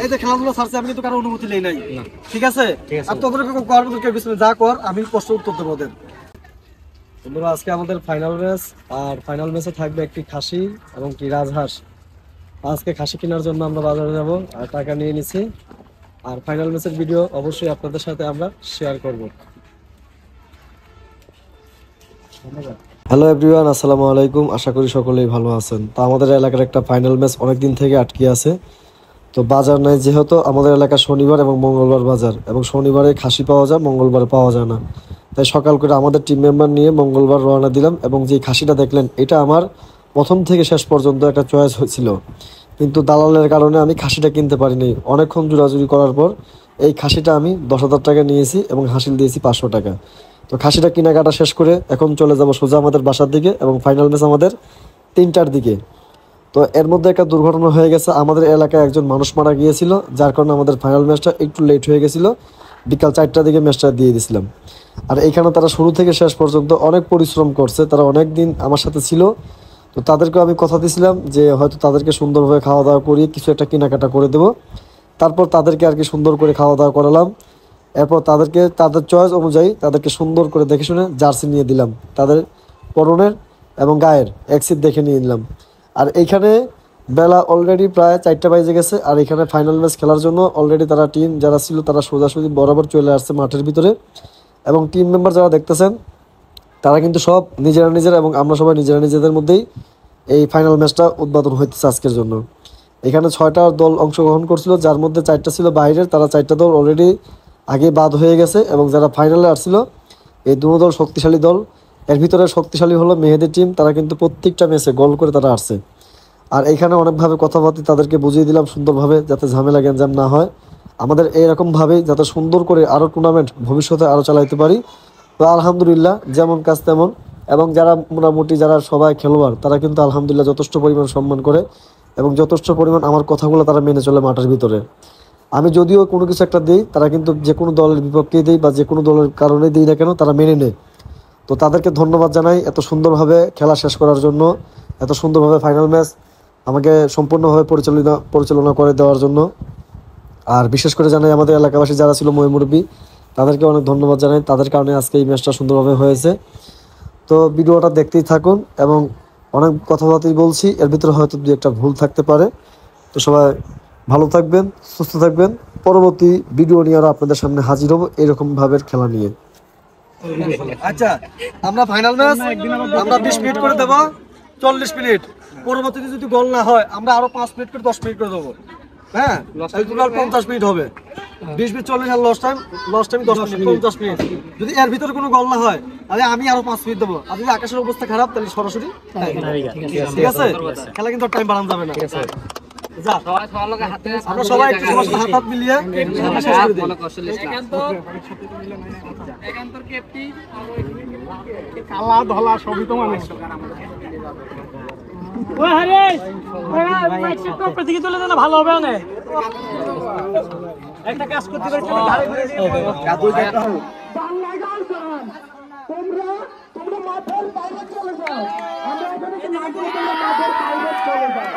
এই যে খেলাধুলা ছাড়ছে আমি কিন্তু কারো অনুমতি নেই নাই, ঠিক আছে? আর তোদেরকে যা কর আমি প্রশ্ন উত্তর দেবো ওদের। বন্ধুরা আজকে আমাদের ফাইনাল ম্যাচ, আর ফাইনাল ম্যাচে থাকবে একটি খাসি এবং কি রাজহাঁস। আজকে খাসি কেনার জন্য আমরা বাজারে যাব আর টাকা নিয়ে নিছি। আর ফাইনাল ম্যাচের ভিডিও অবশ্যই আপনাদের সাথে আমরা শেয়ার করব। হ্যালো এভরিওয়ান, আসসালামু আলাইকুম। আশা করি সকলেই ভালো আছেন। তো আমাদের এলাকার একটা ফাইনাল ম্যাচ অনেকদিন থেকে আটকে আছে। তো বাজার নাই, যেহেতু আমাদের এলাকা শনিবার এবং মঙ্গলবার বাজার, এবং শনিবারে খাসি পাওয়া যায়, মঙ্গলবারে পাওয়া যায় না। তাই সকাল করে আমাদের টিম মেম্বার নিয়ে মঙ্গলবার রওনা দিলাম। এবং যে খাসিটা দেখলেন, এটা আমার প্রথম থেকে শেষ পর্যন্ত একটা চয়েস হয়েছিল, কিন্তু দালালের কারণে আমি খাসিটা কিনতে পারিনি। অনেকক্ষণ জোরাজুরি করার পর এই খাসিটা আমি 10,000 টাকা নিয়েছি এবং হাসিল দিয়েছি 500 টাকা। তো খাসিটা কেনাকাটা শেষ করে এখন চলে যাব সোজা আমাদের বাসার দিকে, এবং ফাইনাল ম্যাচ আমাদের 3টার দিকে। তো এর মধ্যে একটা দুর্ঘটনা হয়ে গেছে। আমাদের এলাকায় একজন মানুষ মারা গিয়েছিল, যার কারণে আমাদের ফাইনাল ম্যাচটা একটু লেট হয়ে গেছিলো। বিকাল 4টার দিকে ম্যাচটা দিয়ে দিয়েছিলাম। আর এইখানে তারা শুরু থেকে শেষ পর্যন্ত অনেক পরিশ্রম করছে, তারা অনেক দিন আমার সাথে ছিল। তো তাদেরকে আমি কথা দিয়েছিলাম যে হয়তো তাদেরকে সুন্দরভাবে খাওয়া দাওয়া করিয়ে কিছু একটা কেনাকাটা করে দেবো। তারপর তাদেরকে আর কি সুন্দর করে খাওয়া দাওয়া করালাম। এরপর তাদেরকে তাদের চয়েস অনুযায়ী তাদেরকে সুন্দর করে দেখে শুনে জার্সি নিয়ে দিলাম, তাদের পরনের এবং গায়ের এক্সিট দেখে নিয়ে নিলাম। আর এইখানে বেলা অলরেডি প্রায় 4টা বাজে গেছে। আর এখানে ফাইনাল ম্যাচ খেলার জন্য অলরেডি তারা টিম যারা ছিল তারা সোজাসুজি বরাবর চলে আসছে মাঠের ভিতরে। এবং টিম মেম্বার যারা দেখতেছেন তারা কিন্তু সব নিজেরা এবং আমরা সবাই নিজেদের মধ্যেই এই ফাইনাল ম্যাচটা উদ্বোধন হইতেছে আজকের জন্য। এখানে 6টা দল অংশগ্রহণ করছিল, যার মধ্যে 4টা ছিল বাইরের। তারা 4টা দল অলরেডি আগে বাদ হয়ে গেছে, এবং যারা ফাইনালে আসছিল এই দুটো দল শক্তিশালী দল। এর ভিতরে শক্তিশালী হলো মেহেদি টিম, তারা কিন্তু প্রত্যেকটা ম্যাচে গোল করে তারা আসছে। আর এইখানে অনেকভাবে কথাবার্তা তাদেরকে বুঝিয়ে দিলাম সুন্দরভাবে, যাতে ঝামেলা গ্যাঞ্জাম না হয়। আমাদের এইরকমভাবেই যাতে সুন্দর করে আরও টুর্নামেন্ট ভবিষ্যতে আরও চালাইতে পারি। তো আলহামদুলিল্লাহ যেমন কাজ তেমন। এবং যারা মোটামুটি যারা সবাই খেলোয়াড়, তারা কিন্তু আলহামদুলিল্লাহ যথেষ্ট পরিমাণ সম্মান করে এবং যথেষ্ট পরিমাণ আমার কথাগুলো তারা মেনে চলে মাঠের ভিতরে। আমি যদিও কোনো কিছু একটা দিই, তারা কিন্তু যে কোনো দলের বিপক্ষেই দিই বা যে কোনো দলের কারণে দিই না কেন, তারা মেনে নেয়। তো তাদেরকে ধন্যবাদ জানাই এত সুন্দরভাবে খেলা শেষ করার জন্য, এত সুন্দরভাবে ফাইনাল ম্যাচ আমাকে সম্পূর্ণভাবে পরিচালনা করে দেওয়ার জন্য। আর বিশেষ করে জানাই আমাদের এলাকাবাসী যারা ছিল মুরব্বী, তাদেরকে অনেক ধন্যবাদ জানাই, তাদের কারণে আজকে এই ম্যাচটা সুন্দরভাবে হয়েছে। তো ভিডিওটা দেখতেই থাকুন, এবং অনেক কথাবার্তাই বলছি, এর ভিতরে হয়তো দু একটা ভুল থাকতে পারে। তো সবাই ভালো থাকবেন, সুস্থ থাকবেন। পরবর্তী ভিডিও নিয়ে আরও আপনাদের সামনে হাজির হব এরকম ভাবের খেলা নিয়ে। আচ্ছা, আমরা ফাইনাল ম্যাচ আমরা 20 মিনিট করে দেবো, 40 মিনিট। পরবর্তীতে যদি গোল না হয় আমরা আরো 5 মিনিট করে 10 মিনিট করে দেবো। হ্যাঁ, টোটাল 50 মিনিট হবে। 20 মিনিট 40 আর লস টাইম 10 মিনিট, 50 মিনিট। যদি এর ভিতরে কোনো গোল না হয় তাহলে আমি আরো 5 মিনিট দেবো। আর যদি আকাশের অবস্থা খারাপ তাহলে সরাসরি, ঠিক আছে? খেলা কিন্তু টাইম বাড়ানো যাবে না। আমরা সবাই একটু হাত মিলিয়ে শেষ করে দিই। কালা ধলা সবই তো মানে ভালো হবে না। একটা কাজ করতে পারি, তোমরা মাঠের বাইরে চলে যাও, আমরা এখানে মাঠের বাইরে চলে যাও।